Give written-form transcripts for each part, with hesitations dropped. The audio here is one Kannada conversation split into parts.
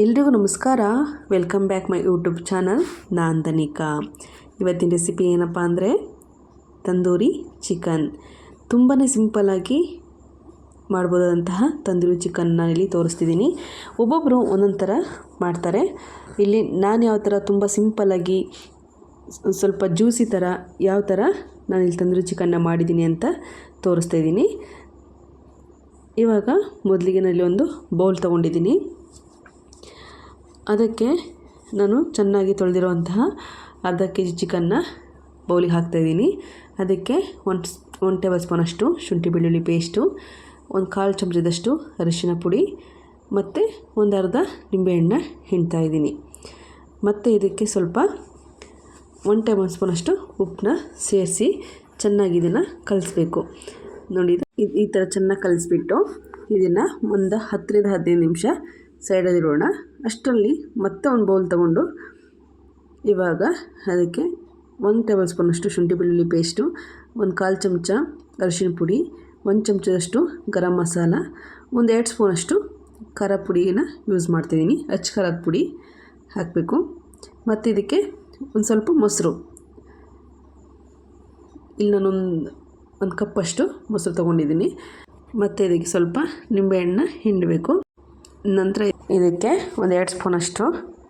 ಎಲ್ರಿಗೂ ನಮಸ್ಕಾರ. Welcome back my YouTube channel. ನಾನು ದನಿಕಾ. ಇವತ್ತಿನ ರೆಸಿಪಿ ಏನಪ್ಪ ಅಂದರೆ ತಂದೂರಿ ಚಿಕನ್. ತುಂಬಾ ಸಿಂಪಲ್ಲಾಗಿ ಮಾಡ್ಬೋದಂತಹ ತಂದೂರಿ ಚಿಕನ್ನ ಇಲ್ಲಿ ತೋರಿಸ್ತಿದ್ದೀನಿ. ಒಬ್ಬೊಬ್ಬರು ಒಂದೊಂದು ಥರ ಮಾಡ್ತಾರೆ. ಇಲ್ಲಿ ನಾನು ಯಾವ ಥರ ತುಂಬ ಸಿಂಪಲ್ಲಾಗಿ ಸ್ವಲ್ಪ ಜ್ಯೂಸಿ ಥರ ಯಾವ ಥರ ನಾನಿಲ್ಲಿ ತಂದೂರಿ ಚಿಕನ್ನ ಮಾಡಿದ್ದೀನಿ ಅಂತ ತೋರಿಸ್ತಾ ಇದ್ದೀನಿ. ಇವಾಗ ಮೊದಲಿಗೆ ನಾನಿಲ್ಲಿ ಒಂದು ಬೌಲ್ ತೊಗೊಂಡಿದ್ದೀನಿ. ಅದಕ್ಕೆ ನಾನು ಚೆನ್ನಾಗಿ ತೊಳೆದಿರುವಂತಹ ಅರ್ಧ kg ಚಿಕನ್ನ ಬೌಲಿಗೆ ಹಾಕ್ತಾಯಿದ್ದೀನಿ. ಅದಕ್ಕೆ 1 ಟೇಬಲ್ ಸ್ಪೂನಷ್ಟು ಶುಂಠಿ ಬೆಳ್ಳುಳ್ಳಿ ಪೇಸ್ಟು, 1/4 ಚಮಚದಷ್ಟು ಅರಿಶಿನ ಪುಡಿ ಮತ್ತು ಒಂದು ಅರ್ಧ ನಿಂಬೆಹಣ್ಣು ಹಿಂಡ್ತಾಯಿದ್ದೀನಿ. ಮತ್ತು ಇದಕ್ಕೆ ಸ್ವಲ್ಪ 1 ಟೇಬಲ್ ಸ್ಪೂನಷ್ಟು ಉಪ್ಪನ್ನ ಸೇರಿಸಿ ಚೆನ್ನಾಗಿ ಇದನ್ನು ಕಲಿಸ್ಬೇಕು. ನೋಡಿ, ಈ ಥರ ಚೆನ್ನಾಗಿ ಕಲಿಸ್ಬಿಟ್ಟು ಇದನ್ನು ಒಂದು 10 ರಿಂದ 15 ನಿಮಿಷ ಸೈಡಲ್ಲಿರೋಣ. ಅಷ್ಟರಲ್ಲಿ ಮತ್ತೆ ಒಂದು ಬೌಲ್ ತೊಗೊಂಡು ಇವಾಗ ಅದಕ್ಕೆ 1 ಟೇಬಲ್ ಸ್ಪೂನಷ್ಟು ಶುಂಠಿ ಬೆಳ್ಳುಳ್ಳಿ ಪೇಸ್ಟು, 1/4 ಚಮಚ ಅರಿಶಿನ ಪುಡಿ, 1 ಚಮಚದಷ್ಟು ಗರಂ ಮಸಾಲ, 2 ಸ್ಪೂನಷ್ಟು ಖಾರ ಪುಡಿಯನ್ನು ಯೂಸ್ ಮಾಡ್ತಿದ್ದೀನಿ. ಅಚ್ಚ ಖಾರದ ಪುಡಿ ಹಾಕಬೇಕು. ಮತ್ತು ಇದಕ್ಕೆ ಒಂದು ಸ್ವಲ್ಪ ಮೊಸರು, ಇಲ್ಲಿ ನಾನೊಂದು ಕಪ್ಪಷ್ಟು ಮೊಸರು ತೊಗೊಂಡಿದ್ದೀನಿ. ಮತ್ತು ಇದಕ್ಕೆ ಸ್ವಲ್ಪ ನಿಂಬೆಹಣ್ಣು ಹಿಂಡಬೇಕು. ನಂತರ ಇದಕ್ಕೆ 2 ಸ್ಪೂನಷ್ಟು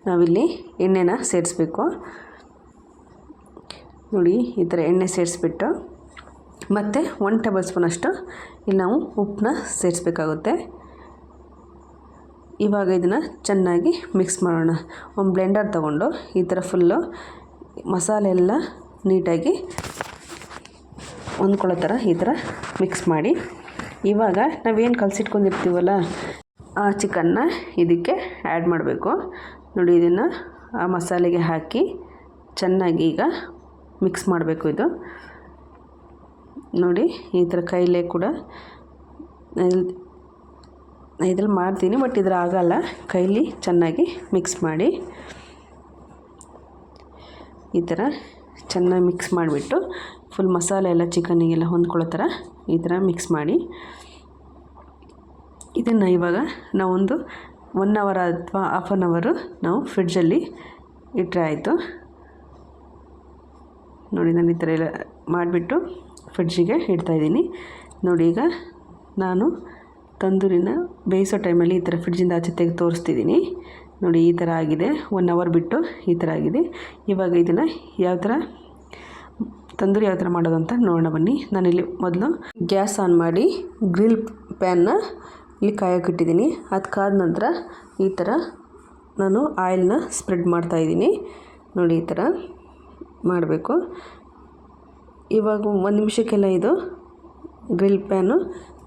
ನಾವಿಲ್ಲಿ ಎಣ್ಣೆನ ಸೇರಿಸ್ಬೇಕು. ನೋಡಿ, ಈ ಥರ ಎಣ್ಣೆ ಸೇರಿಸ್ಬಿಟ್ಟು ಮತ್ತು 1 ಟೇಬಲ್ ಸ್ಪೂನಷ್ಟು ಇಲ್ಲಿ ನಾವು ಉಪ್ಪನ್ನ ಸೇರಿಸ್ಬೇಕಾಗುತ್ತೆ. ಇವಾಗ ಇದನ್ನು ಚೆನ್ನಾಗಿ ಮಿಕ್ಸ್ ಮಾಡೋಣ. ಒಂದು ಬ್ಲೆಂಡರ್ ತೊಗೊಂಡು ಈ ಥರ ಫುಲ್ಲು ಮಸಾಲೆ ಎಲ್ಲ ನೀಟಾಗಿ ಹೊಂದ್ಕೊಳ್ಳೋ ಥರ ಈ ಥರ ಮಿಕ್ಸ್ ಮಾಡಿ, ಇವಾಗ ನಾವೇನು ಕಲಸಿಟ್ಕೊಂಡಿರ್ತೀವಲ್ಲ ಆ ಚಿಕನ್ನ ಇದಕ್ಕೆ ಆ್ಯಡ್ ಮಾಡಬೇಕು. ನೋಡಿ, ಇದನ್ನು ಆ ಮಸಾಲೆಗೆ ಹಾಕಿ ಚೆನ್ನಾಗಿ ಈಗ ಮಿಕ್ಸ್ ಮಾಡಬೇಕು. ಇದು ನೋಡಿ, ಈ ಥರ ಕೈಲೇ ಕೂಡ ಇದ್ರಲ್ಲಿ ಮಾಡ್ತೀನಿ, ಬಟ್ ಇದ್ರ ಆಗಲ್ಲ. ಕೈಲಿ ಚೆನ್ನಾಗಿ ಮಿಕ್ಸ್ ಮಾಡಿ ಈ ಥರ ಚೆನ್ನಾಗಿ ಮಿಕ್ಸ್ ಮಾಡಿಬಿಟ್ಟು ಫುಲ್ ಮಸಾಲೆ ಎಲ್ಲ ಚಿಕನ್ನಿಗೆಲ್ಲ ಹೊಂದ್ಕೊಳ್ಳೋ ಥರ ಈ ಥರ ಮಿಕ್ಸ್ ಮಾಡಿ ಇದನ್ನು ಇವಾಗ ನಾವೊಂದು 1 ಅವರ್ ಅಥವಾ ಹಾಫ್ ಆನ್ ಅವರು ನಾವು ಫ್ರಿಡ್ಜಲ್ಲಿ ಇಟ್ಟರೆ ಆಯಿತು. ನೋಡಿ, ನಾನು ಈ ಥರ ಎಲ್ಲ ಮಾಡಿಬಿಟ್ಟು ಫ್ರಿಡ್ಜಿಗೆ ಇಡ್ತಾಯಿದ್ದೀನಿ. ನೋಡಿ, ಈಗ ನಾನು ತಂದೂರಿನ ಬೇಯಿಸೋ ಟೈಮಲ್ಲಿ ಈ ಥರ ಫ್ರಿಡ್ಜಿಂದ ಆಚೆ ತೆಗೆದು ತೋರಿಸ್ತಿದ್ದೀನಿ. ನೋಡಿ, ಈ ಥರ ಆಗಿದೆ. 1 ಅವರ್ ಬಿಟ್ಟು ಈ ಥರ ಆಗಿದೆ. ಇವಾಗ ಇದನ್ನು ಯಾವ ಥರ ತಂದೂರಿ ಯಾವ ಥರ ಮಾಡೋದು ಅಂತ ನೋಡೋಣ ಬನ್ನಿ. ನಾನಿಲ್ಲಿ ಮೊದಲು ಗ್ಯಾಸ್ ಆನ್ ಮಾಡಿ ಗ್ರಿಲ್ ಪ್ಯಾನ್ನ ಇಲ್ಲಿ ಕಾಯೋಕ್ಕಿಟ್ಟಿದ್ದೀನಿ. ಅದು ಕಾದ ನಂತರ ಈ ಥರ ನಾನು ಆಯಿಲ್ನ ಸ್ಪ್ರೆಡ್ ಮಾಡ್ತಾಯಿದ್ದೀನಿ. ನೋಡಿ, ಈ ಥರ ಮಾಡಬೇಕು. ಇವಾಗ 1 ನಿಮಿಷಕ್ಕೆಲ್ಲ ಇದು ಗ್ರಿಲ್ ಪ್ಯಾನು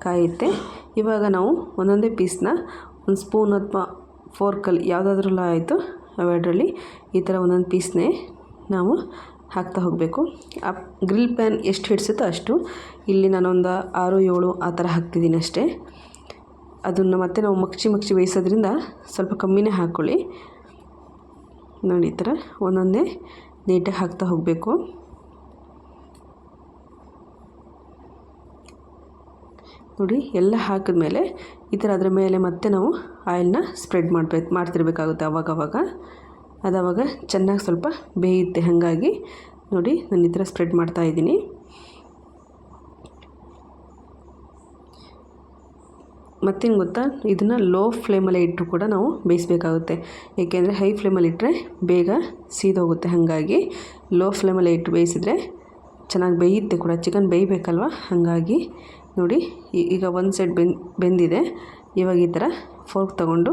ಕಾಯುತ್ತೆ. ಇವಾಗ ನಾವು ಒಂದೊಂದೇ ಪೀಸ್ನ ಒಂದು ಸ್ಪೂನ್ ಅಥವಾ ಫೋರ್ಕಲ್ಲಿ ಯಾವುದಾದ್ರೂ ಆಯಿತು ಅವೆರಡರಲ್ಲಿ ಈ ಥರ ಒಂದೊಂದು ಪೀಸ್ನೇ ನಾವು ಹಾಕ್ತಾ ಹೋಗಬೇಕು. ಆ ಗ್ರಿಲ್ ಪ್ಯಾನ್ ಎಷ್ಟು ಹಿಡಿಸುತ್ತೋ ಅಷ್ಟು. ಇಲ್ಲಿ ನಾನೊಂದು 6-7 ಆ ಥರ ಹಾಕ್ತಿದ್ದೀನಿ ಅಷ್ಟೇ. ಅದನ್ನು ಮತ್ತೆ ನಾವು ಮಗ್ಚಿ ಬೇಯಿಸೋದ್ರಿಂದ ಸ್ವಲ್ಪ ಕಮ್ಮಿನೇ ಹಾಕ್ಕೊಳ್ಳಿ. ನೋಡಿ, ಈ ಥರ ಒಂದೊಂದೇ ನೀಟಾಗಿ ಹಾಕ್ತಾ ಹೋಗಬೇಕು. ನೋಡಿ, ಎಲ್ಲ ಹಾಕಿದ್ಮೇಲೆ ಈ ಥರ ಅದರ ಮೇಲೆ ಮತ್ತೆ ನಾವು ಆಯಿಲ್ನ ಸ್ಪ್ರೆಡ್ ಮಾಡ್ತಿರ್ಬೇಕಾಗುತ್ತೆ ಅವಾಗವಾಗ. ಅದಾವಾಗ ಚೆನ್ನಾಗಿ ಸ್ವಲ್ಪ ಬೇಯುತ್ತೆ. ಹಾಗಾಗಿ ನೋಡಿ, ನಾನು ಈ ಥರ ಸ್ಪ್ರೆಡ್ ಮಾಡ್ತಾಯಿದ್ದೀನಿ. ಮತ್ತೇನು ಗೊತ್ತಾ, ಇದನ್ನು ಲೋ ಫ್ಲೇಮಲ್ಲೇ ಇಟ್ಟರು ಕೂಡ ನಾವು ಬೇಯಿಸಬೇಕಾಗುತ್ತೆ. ಏಕೆಂದರೆ ಹೈ ಫ್ಲೇಮಲ್ಲಿ ಇಟ್ಟರೆ ಬೇಗ ಸೀದೋಗುತ್ತೆ. ಹಾಗಾಗಿ ಲೋ ಫ್ಲೇಮಲ್ಲೇ ಇಟ್ಟು ಬೇಯಿಸಿದ್ರೆ ಚೆನ್ನಾಗಿ ಬೇಯುತ್ತೆ ಕೂಡ. ಚಿಕನ್ ಬೇಯಬೇಕಲ್ವ, ಹಾಗಾಗಿ ನೋಡಿ, ಈಗ ಒಂದು ಸೈಡ್ ಬೆಂದಿದೆ. ಇವಾಗ ಈ ಥರ ಫೋರ್ಕ್ ತೊಗೊಂಡು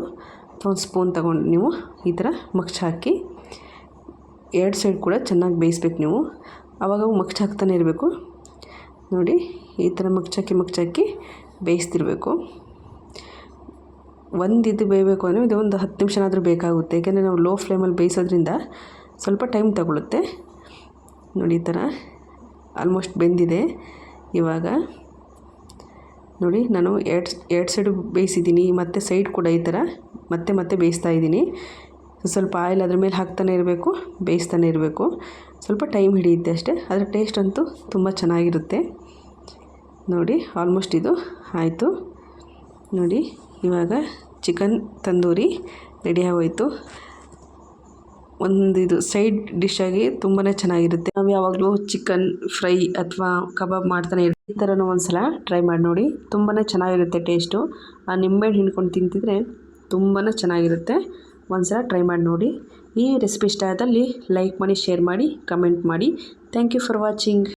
ಒಂದು ಸ್ಪೂನ್ ತೊಗೊಂಡು ನೀವು ಈ ಥರ ಮಗ್ಚ್ ಹಾಕಿ 2 ಸೈಡ್ ಕೂಡ ಚೆನ್ನಾಗಿ ಬೇಯಿಸ್ಬೇಕು. ನೀವು ಆವಾಗ ಮಗ್ಚ್ ಹಾಕ್ತಾನೆ ಇರಬೇಕು. ನೋಡಿ, ಈ ಥರ ಮಗ್ಚಾಕಿ ಬೇಯಿಸ್ತಿರ್ಬೇಕು. ಇದು ಬೇಯಬೇಕು ಅಂದರೆ ಇದು ಒಂದು 10 ನಿಮಿಷನಾದರೂ ಬೇಕಾಗುತ್ತೆ. ಏಕೆಂದರೆ ನಾವು ಲೋ ಫ್ಲೇಮಲ್ಲಿ ಬೇಯಿಸೋದ್ರಿಂದ ಸ್ವಲ್ಪ ಟೈಮ್ ತಗೊಳುತ್ತೆ. ನೋಡಿ, ಈ ಥರ ಆಲ್ಮೋಸ್ಟ್ ಬೆಂದಿದೆ. ಇವಾಗ ನೋಡಿ, ನಾನು 2 ಸೈಡು ಬೇಯಿಸಿದ್ದೀನಿ. ಮತ್ತು ಸೈಡ್ ಕೂಡ ಈ ಥರ ಮತ್ತೆ ಬೇಯಿಸ್ತಾ ಇದ್ದೀನಿ. ಸ್ವಲ್ಪ ಆಯಿಲ್ ಅದ್ರ ಮೇಲೆ ಹಾಕ್ತಾನೆ ಇರಬೇಕು, ಬೇಯಿಸ್ತಾನೆ ಇರಬೇಕು. ಸ್ವಲ್ಪ ಟೈಮ್ ಹಿಡಿಯುತ್ತೆ ಅಷ್ಟೇ. ಅದರ ಟೇಸ್ಟ್ ಅಂತೂ ತುಂಬ ಚೆನ್ನಾಗಿರುತ್ತೆ. ನೋಡಿ, ಆಲ್ಮೋಸ್ಟ್ ಇದು ಆಯಿತು. ನೋಡಿ, ಇವಾಗ ಚಿಕನ್ ತಂದೂರಿ ರೆಡಿ ಆಗೋಯಿತು. ಇದು ಸೈಡ್ ಡಿಶ್ಶಾಗಿ ತುಂಬಾ ಚೆನ್ನಾಗಿರುತ್ತೆ. ನಾವು ಯಾವಾಗಲೂ ಚಿಕನ್ ಫ್ರೈ ಅಥವಾ ಕಬಾಬ್ ಮಾಡ್ತಾನೆ ಇರ್ತೀವಿ. ಈ ಥರನೂ ಒಂದ್ಸಲ ಟ್ರೈ ಮಾಡಿ ನೋಡಿ, ತುಂಬಾ ಚೆನ್ನಾಗಿರುತ್ತೆ ಟೇಸ್ಟು. ಆ ನಿಂಬೆಹಣ್ಣು ಹಿಂಡ್ಕೊಂಡು ತಿಂತಿದ್ರೆ ತುಂಬಾ ಚೆನ್ನಾಗಿರುತ್ತೆ. ಒಂದ್ಸಲ ಟ್ರೈ ಮಾಡಿ ನೋಡಿ. ಈ ರೆಸಿಪಿ ಇಷ್ಟ ಆದಲ್ಲಿ ಲೈಕ್ ಮಾಡಿ, ಶೇರ್ ಮಾಡಿ, ಕಮೆಂಟ್ ಮಾಡಿ. Thank you for watching.